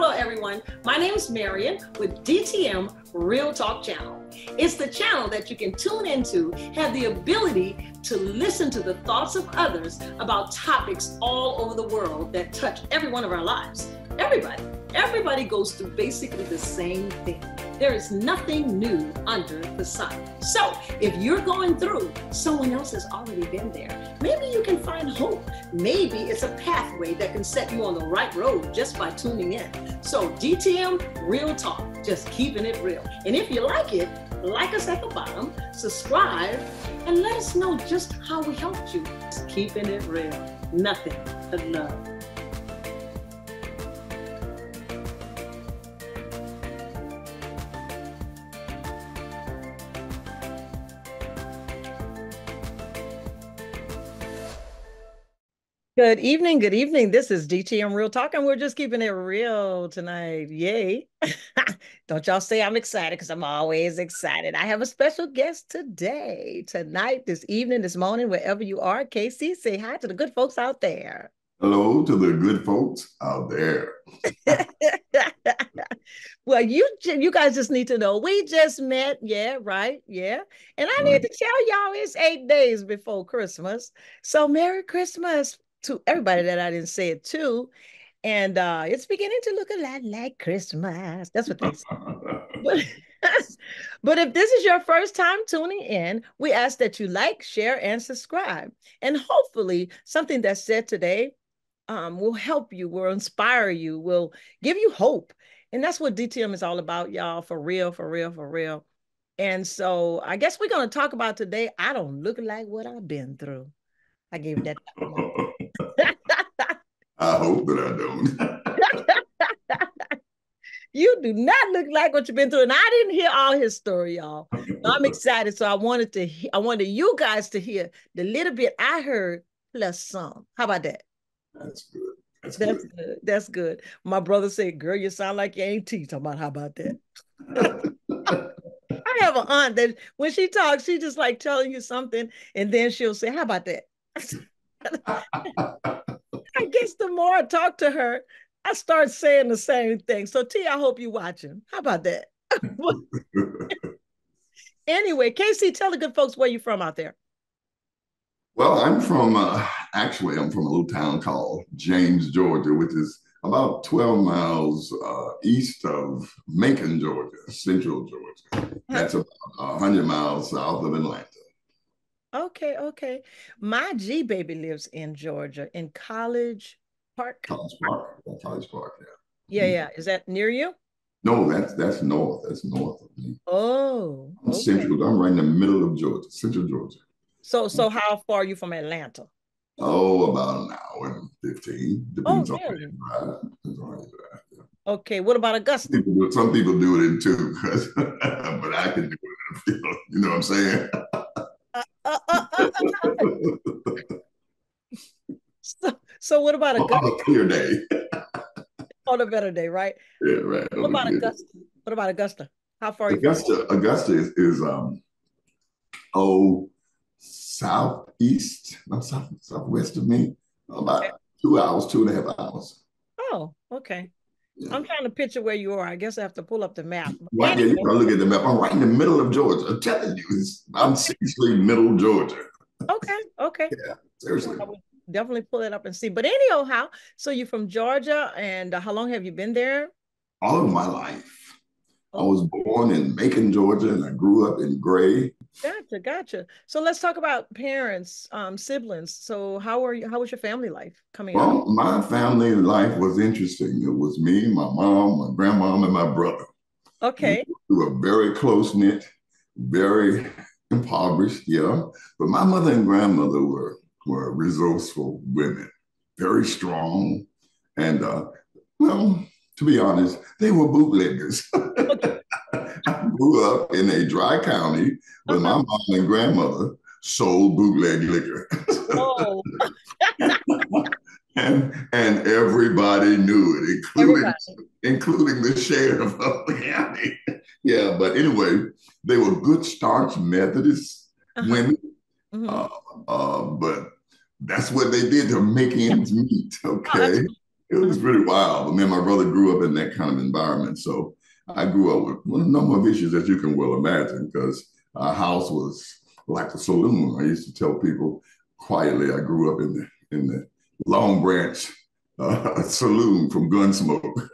Hello, everyone. My name is Marion with DTM Real Talk Channel. It's the channel that you can tune into, have the ability to listen to the thoughts of others about topics all over the world that touch every one of our lives. Everybody goes through basically the same thing. There is nothing new under the sun. So if you're going through, someone else has already been there. Maybe you can find hope. Maybe it's a pathway that can set you on the right road just by tuning in. So DTM Real Talk, just keeping it real. And if you like it, like us at the bottom, subscribe, and let us know just how we helped you. Just keeping it real. Nothing but love. Good evening. Good evening. This is DTM Real Talk, and we're just keeping it real tonight. Yay. Don't y'all say I'm excited, because I'm always excited. I have a special guest today, tonight, this evening, this morning, wherever you are. Casey, say hi to the good folks out there. Hello to the good folks out there. Well, you guys just need to know, we just met. Yeah, right. Yeah. And I need to tell y'all it's 8 days before Christmas. So Merry Christmas to everybody that I didn't say it to. And it's beginning to look a lot like Christmas. That's what they say. But if this is your first time tuning in, we ask that you like, share, and subscribe. And hopefully something that's said today will help you, will inspire you, will give you hope. And that's what DTM is all about, y'all, for real, for real, for real. And so I guess we're going to talk about today, I don't look like what I've been through. I gave that. I hope that I don't. You do not look like what you've been through. And I didn't hear all his story, y'all. So I'm excited. So I wanted you guys to hear the little bit I heard plus some. How about that? That's good. That's good. That's good. My brother said, girl, you sound like your auntie. Talking about, how about that? I have an aunt that when she talks, she just like telling you something, and then she'll say, how about that? I guess the more I talk to her, I start saying the same thing. So T, I hope you're watching. How about that? Anyway, Casey, tell the good folks where you're from out there. Well, I'm from I'm from a little town called James, Georgia, which is about 12 miles east of Macon, Georgia, central Georgia. That's about 100 miles south of Atlanta. Okay. My G baby lives in Georgia, in College Park. College Park, yeah. Yeah. Is that near you? No, that's north. That's north of me. Oh, okay. Central. I'm right in the middle of Georgia, central Georgia. So how far are you from Atlanta? Oh, about an hour and 15. Depends on really? Depends on how you drive. Yeah. Okay. What about Augusta? Some people do it in two, but I can do it in a field. You know what I'm saying? So what about Augusta? On a clear day. On a better day, right? Yeah, right. What about Augusta? What about Augusta? How far are you from Augusta is southwest of me, about 2 hours, 2.5 hours. Oh, okay. Yeah. I'm trying to picture where you are. I guess I have to pull up the map. Right, anyway. Yeah, you gotta look at the map. I'm right in the middle of Georgia. I'm telling you, I'm seriously middle Georgia. Okay. Yeah, seriously. I would definitely pull it up and see. But anyhow, so you're from Georgia, and how long have you been there? All of my life. I was born in Macon, Georgia, and I grew up in Gray. Gotcha. So let's talk about parents, siblings. So how was your family life coming up? Well, my family life was interesting. It was me, my mom, my grandmom, and my brother. Okay. We were very close-knit, very impoverished, yeah. But my mother and grandmother were resourceful women, very strong. And, well, to be honest, they were bootleggers. I grew up in a dry county where my mom and grandmother sold bootleg liquor. Oh. and everybody knew it, including the sheriff of the county. Yeah, but anyway, they were good staunch Methodist women. But that's what they did to make ends meet, okay? It was pretty wild. But me and my brother grew up in that kind of environment. So I grew up with a number of issues that you can well imagine because our house was like a saloon. I used to tell people quietly I grew up in the Long Branch saloon from Gunsmoke.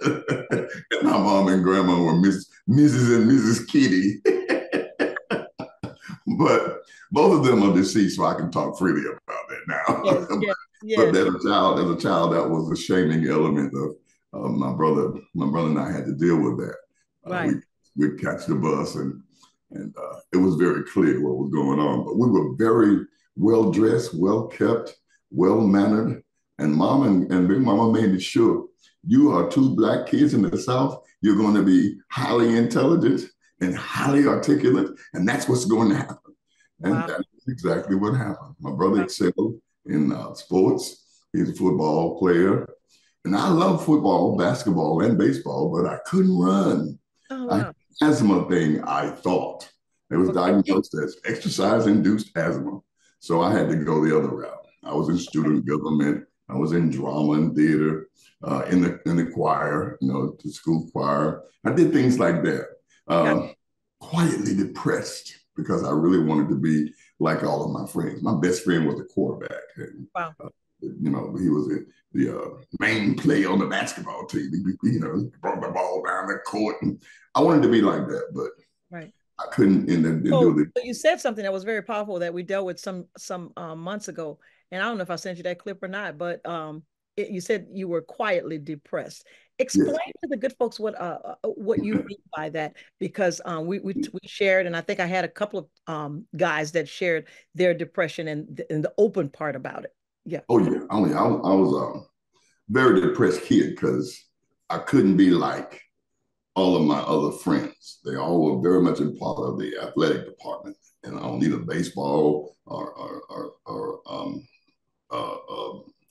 And my mom and grandma were Mrs. and Mrs. Kitty. But both of them are deceased, so I can talk freely about that Yes, now. yes, But yes. as a child, that was a shaming element of my brother. My brother and I had to deal with that. Right. We'd catch the bus, and it was very clear what was going on. But we were very well dressed, well kept, well mannered, and and Big Mama made it sure you are two black kids in the South. You're going to be highly intelligent and highly articulate, and that's what's going to happen. And Wow. that's exactly what happened. My brother excelled in sports. He's a football player. And I love football, basketball, and baseball, but I couldn't run. Oh, I had wow. asthma thing, I thought. It was Okay. diagnosed as exercise-induced asthma. So I had to go the other route. I was in Okay. student government. I was in drama and theater, in the choir, the school choir. I did things like that. Got, Quietly depressed because I really wanted to be like all of my friends. My best friend was a quarterback, and wow. he was the main player on the basketball team. He brought the ball down the court, and I wanted to be like that, but Right. I couldn't and do So, the. so you said something that was very powerful that we dealt with some months ago, and I don't know if I sent you that clip or not, but you said you were quietly depressed. Yes. Explain to the good folks what you mean by that, because we shared, and I think I had a couple of guys that shared their depression and the open part about it. Yeah. Oh yeah. I was a very depressed kid because I couldn't be like all of my other friends. They all were very much a part of the athletic department, and I don't need a baseball or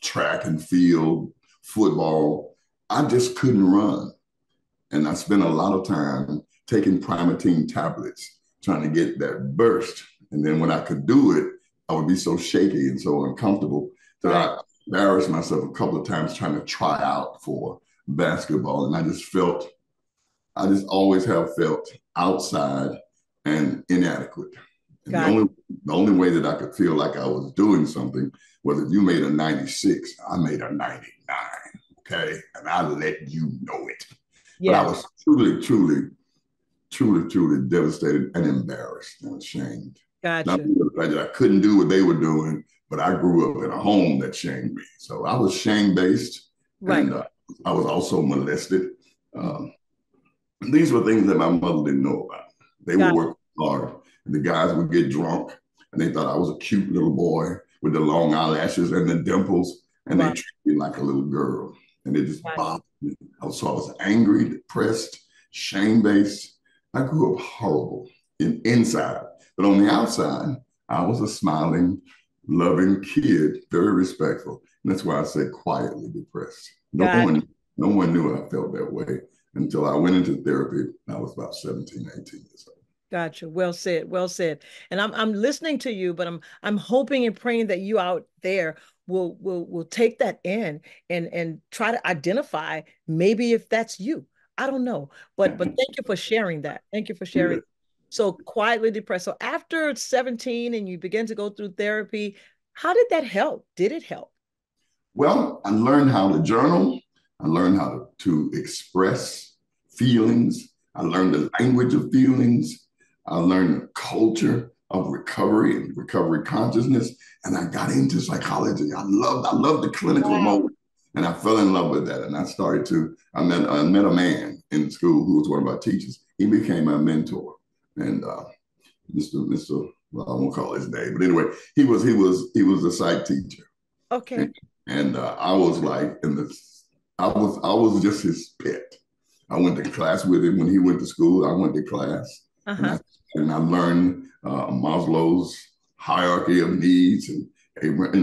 track and field, football. I just couldn't run, and I spent a lot of time taking Primatine tablets trying to get that burst. And then when I could do it, I would be so shaky and so uncomfortable that Right. I embarrassed myself a couple of times trying to try out for basketball, and I just always have felt outside and inadequate. And Got the only way that I could feel like I was doing something was if you made a 96, I made a 99. Okay. And I let you know it. But I Yes. was truly devastated and embarrassed and ashamed. Not Gotcha. because of the fact that I couldn't do what they were doing, but I grew up in a home that shamed me. So I was shame based, Right. and I was also molested. Mhm. Um, these were things that my mother didn't know about. They were Got working hard. And the guys would get drunk and they thought I was a cute little boy with the long eyelashes and the dimples. And they wow. treated me like a little girl. And it just Gotcha. bothered me. So I was angry, depressed, shame based. I grew up horrible inside. But on the outside, I was a smiling, loving kid, very respectful. And that's why I say quietly depressed. Gotcha. No one knew I felt that way until I went into therapy. I was about 17, 18 years old. Gotcha. Well said. Well said. And I'm listening to you, but I'm hoping and praying that you out there will take that in and try to identify maybe if that's you. I don't know. But thank you for sharing that. Thank you for sharing. Yeah. So quietly depressed. So after 17 and you begin to go through therapy, how did that help? Did it help? Well, I learned how to journal. I learned how to express feelings. I learned the language of feelings. I learned the culture of recovery and recovery consciousness. And I got into psychology. I loved the clinical Wow. mode. And I fell in love with that. And I met a man in school who was one of our teachers. He became my mentor. And well, I won't call his name, but anyway, he was a psych teacher. Okay. And I was like, I was just his pet. I went to class with him when he went to school. I went to class, and Uh-huh. I learned Maslow's hierarchy of needs, and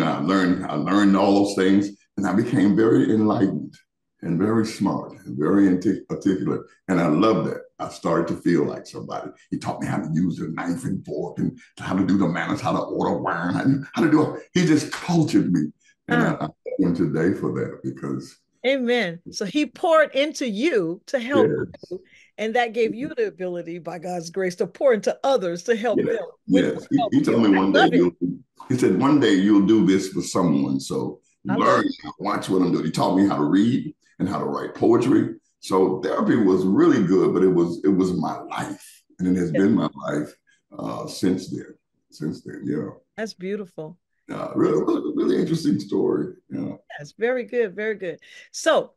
I learned all those things, and I became very enlightened and very smart and very articulate, and I loved that. I started to feel like somebody. He taught me how to use a knife and fork and how to do the manners, how to order wine, how to do it. He just cultured me, and Uh, I thank him today for that because Amen. So he poured into you to help Yes. you, and that gave you the ability, by God's grace, to pour into others to help Yeah. them with Yes. what He helped told you. me I one day love it. he said one day you'll do this for someone. So I love learn, it. watch what I'm doing. He taught me how to read and how to write poetry. So therapy was really good, but it was my life, and it has Yeah, been my life since then. Since then, yeah. that's beautiful. Really, really, really interesting story. Yeah. Yes, very good, very good. So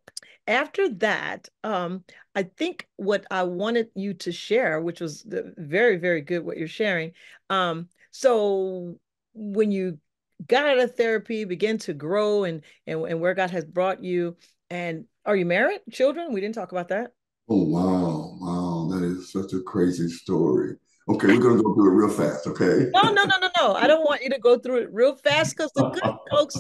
after that, I think what I wanted you to share, which was very, very good what you're sharing. So when you got out of therapy, began to grow and where God has brought you, and are you married? Children? We didn't talk about that. Oh, wow. Wow. That is such a crazy story. Okay, we're going to go through it real fast, okay? No, no, no, no, no. I don't want you to go through it real fast because the good I folks.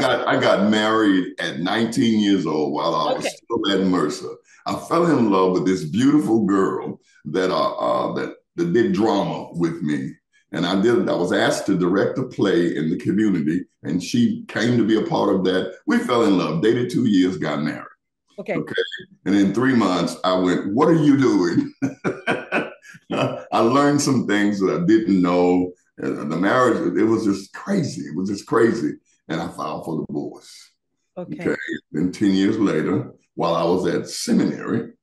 got I got married at 19 years old while I was Okay, still at Mercer. I fell in love with this beautiful girl that did drama with me. And I was asked to direct a play in the community, and she came to be a part of that. We fell in love, dated 2 years, got married. okay, Okay. And in 3 months, I went, "What are you doing?" I learned some things that I didn't know. And the marriage, it was just crazy. It was just crazy. And I filed for divorce. Okay. okay. Then 10 years later, while I was at seminary,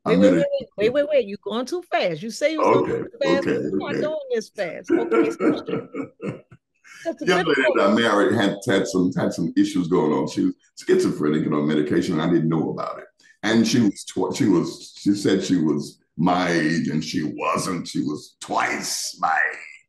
I Wait, wait, met a wait, wait, wait, wait, wait. You're going too fast. You say you was going okay, too fast, okay, but you're not okay. going this fast. Okay, so that's a Young good lady point. that I married had some issues going on. She was schizophrenic and on medication. And I didn't know about it. And Okay. she said she was my age, and she wasn't. She was twice my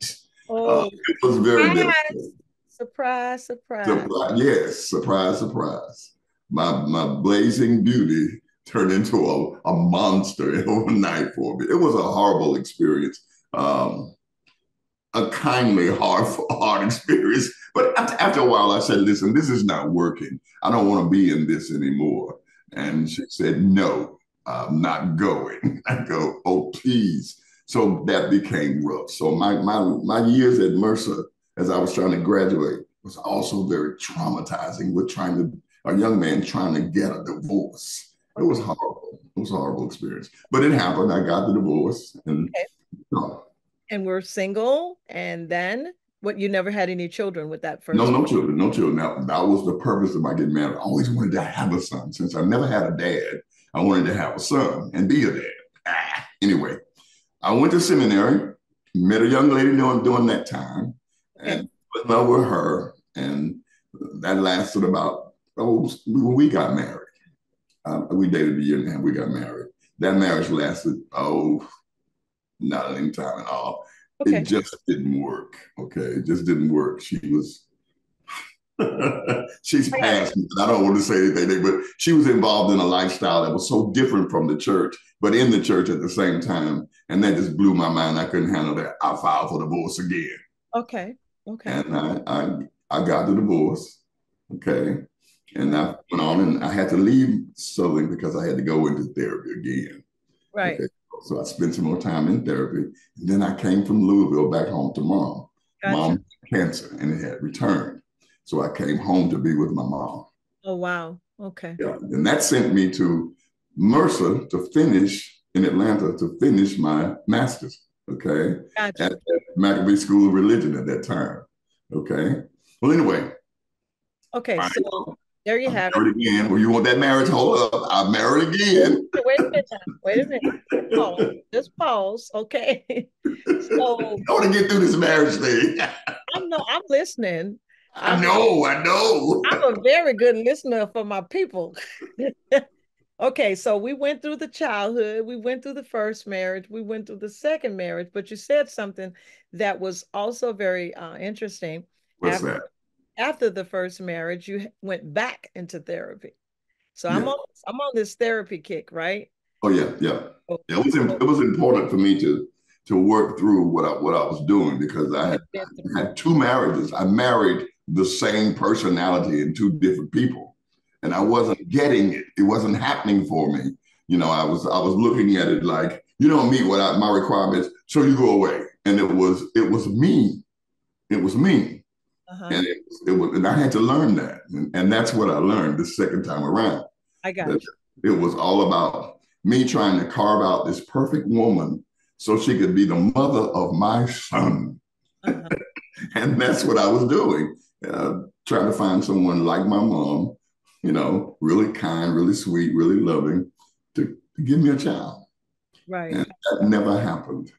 age. Oh, It was very surprise, difficult. surprise, surprise. Surprise, yes, surprise, surprise. My blazing beauty turned into a monster overnight for me. It was a horrible experience. Um, a kindly, hard experience. But after a while, I said, "Listen, this is not working. I don't want to be in this anymore." And she said, "No, I'm not going." I go, "Oh, please." So that became rough. So my years at Mercer, as I was trying to graduate, was also very traumatizing. With trying to a young man trying to get a divorce. It was Okay. horrible. It was a horrible experience. But it happened. I got the divorce, and Okay. no, And we're single, and then what? You never had any children with that no, first. no children, no children. Now, that was the purpose of my getting married. I always wanted to have a son. Since I never had a dad, I wanted to have a son and be a dad. Anyway, I went to seminary, met a young lady during that time, Okay. and fell in love with her. And that lasted about, we got married. We dated a year and a half, we got married. That marriage lasted, not any time at all. It Okay. just didn't work. Okay. It just didn't work. She's I got passed me. I don't want to say anything, but she was involved in a lifestyle that was so different from the church, but in the church at the same time. And that just blew my mind. I couldn't handle that. I filed for divorce again. Okay. Okay. And I got the divorce. Okay. And I went on and I had to leave Southern because I had to go into therapy again. Right. Okay. So I spent some more time in therapy. And then I came from Louisville back home to mom. Mom Gotcha. had cancer and it had returned. So I came home to be with my mom. Oh, wow. Okay. Yeah. And that sent me to Mercer to finish in Atlanta to finish my master's. Okay. At Gotcha. Maccabee School of Religion at that time. Okay. Well, anyway, Okay. I, So there you I'm have it. married again. Well, you want that marriage? Hold up. I'm married again. Wait a minute now. Wait a minute. Pause. Just pause. Okay. I So want to get through this marriage thing. I'm listening. I know, I know. I'm a very good listener for my people. Okay, so we went through the childhood, we went through the first marriage, we went through the second marriage, but you said something that was also very interesting. What's After that? after the first marriage, you went back into therapy. So Yeah. I'm on this therapy kick, right? Oh yeah, yeah. So, Yeah, it was important for me to work through what I was doing because you I had had been through. had two marriages. I married the same personality in two different people, and I wasn't getting it. It wasn't happening for me. I was looking at it like you don't meet what my requirements, so you go away. And it was me. It was me. Uh-huh. And and I had to learn that. And that's what I learned the second time around. I got That you. it was all about me trying to carve out this perfect woman so she could be the mother of my son. Uh-huh. And that's what I was doing, trying to find someone like my mom, really kind, really sweet, really loving, to give me a child. Right. And that never happened.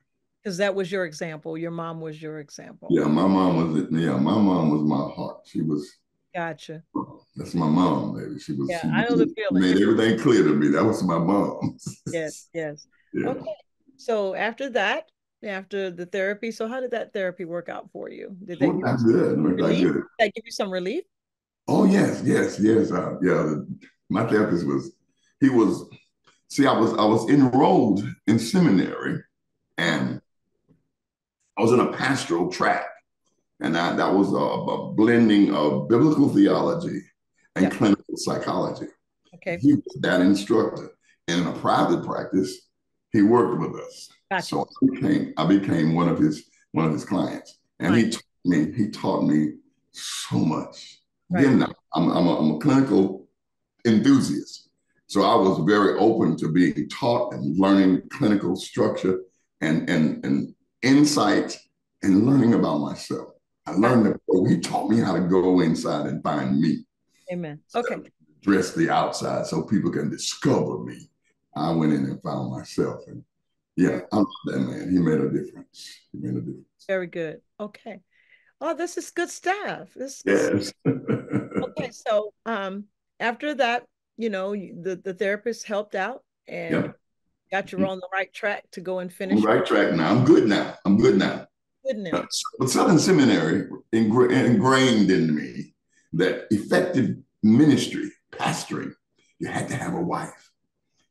Because that was your example. Your mom was your example. My mom was my heart. She was, Gotcha. that's my mom, baby. Yeah, She I know the feeling. made everything clear to me. That was my mom. Yes, yes. Yeah. Okay. So after that, after the therapy, so how did that therapy work out for you? Did that Worked give you out some good. Worked out relief? good. Did that give you some relief? Oh, yes, yes, yes. Yeah. My therapist he was, see, I was enrolled in seminary, and I was in a pastoral track. And that was a blending of biblical theology and Yeah. clinical psychology. Okay. He was that instructor. And in a private practice, he worked with us. Gotcha. So I became one of his clients. And Right. he taught me so much. Right. Again, I'm a clinical enthusiast. So I was very open to being taught and learning clinical structure and insight and learning about myself. I Gotcha. learned that he taught me how to go inside and find me, Amen. Okay. dress the outside so people can discover me. I went in and found myself. And yeah, Very, I love that man. He made a difference. He made a difference. very good. Okay. Oh, this is good stuff. This is good. Yes. Okay. So after that, the therapist helped out and Yeah. got you on the right track to go and I'm finish. right track now. I'm good now. I'm good now. Good now. But Southern Seminary ingrained in me that effective ministry, pastoring, you had to have a wife.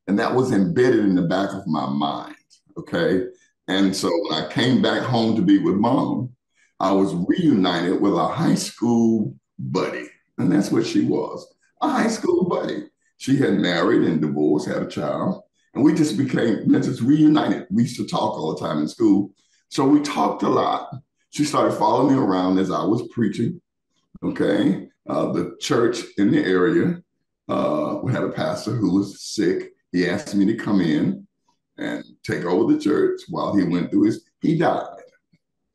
And that was embedded in the back of my mind. Okay. And so when I came back home to be with mom, I was reunited with a high school buddy. And that's what she was, a high school buddy. She had married and divorced, had a child. And we just reunited. We used to talk all the time in school. So we talked a lot. She started following me around as I was preaching. Okay. The church in the area, we had a pastor who was sick. He asked me to come in and take over the church while he went through he died.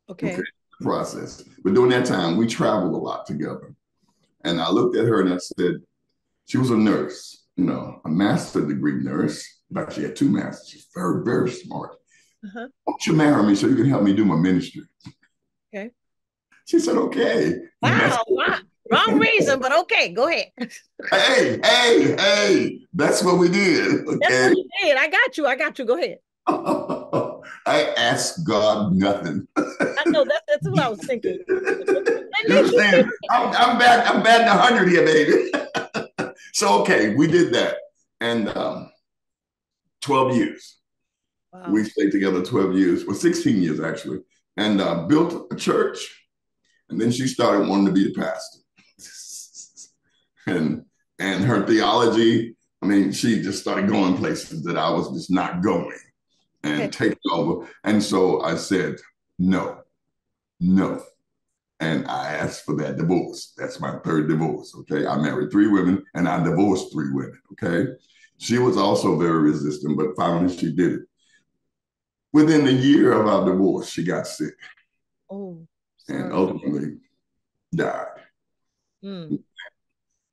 Okay. Okay. Process. But during that time, we traveled a lot together. And I looked at her and I said, she was a nurse, a master degree nurse. In fact, she had two masters. She's very, very smart. Uh-huh. Why don't you marry me so you can help me do my ministry? Okay. She said, okay. Wow. Wow. Wrong reason, but okay, go ahead. Hey, that's what we did. That's Okay. what you did. I got you. I got you. Go ahead. I asked God nothing. I know that's what I was thinking. You understand? I'm back. I'm batting 100 here, baby. So, okay, we did that. And 12 years. Wow. We stayed together 12 years, well, 16 years actually, and built a church. And then she started wanting to be the pastor. And her theology, I mean, she just started going places that I was just not going and taking over. And so I said, no, no. And I asked for that divorce. That's my third divorce. Okay. I married 3 women and I divorced 3 women. Okay. She was also very resistant, but finally she did it. Within a year of our divorce, she got sick. Oh, and sorry. ultimately died. Mm.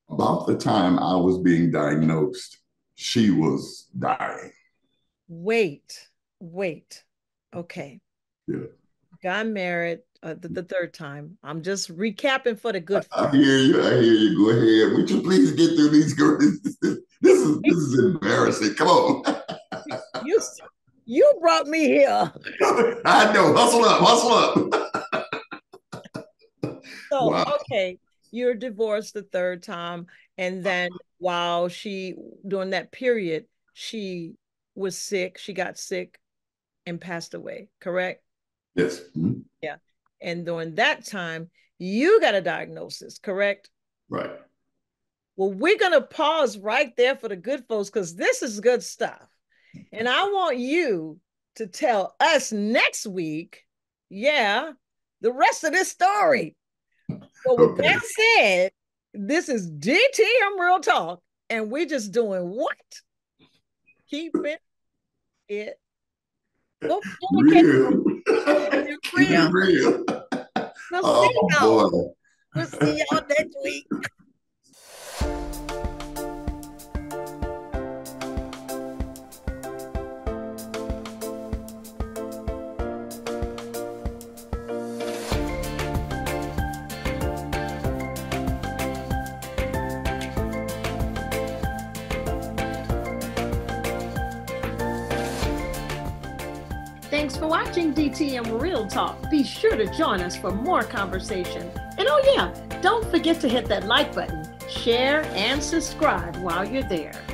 About the time I was being diagnosed, she was dying. Wait. Okay. Yeah. Got married the third time. I'm just recapping for the good I folks. hear you. I hear you. Go ahead. Would you please get through these girls? This is embarrassing. Come on. You you brought me here. I know. Hustle up. Hustle up. So, Wow. okay, you're divorced the third time. And then while during that period, she was sick, she got sick and passed away, correct? Yes. Mm-hmm. Yeah. And during that time, you got a diagnosis, correct? Right. Well, we're going to pause right there for the good folks because this is good stuff. And I want you to tell us next week, yeah, the rest of this story. Well, with that said, this is DTM Real Talk, and we're just doing what? Keeping it real. Real. We'll see y'all next week. Thanks for watching DTM Real Talk. Be sure to join us for more conversation. And oh yeah, don't forget to hit that like button, share, and subscribe while you're there.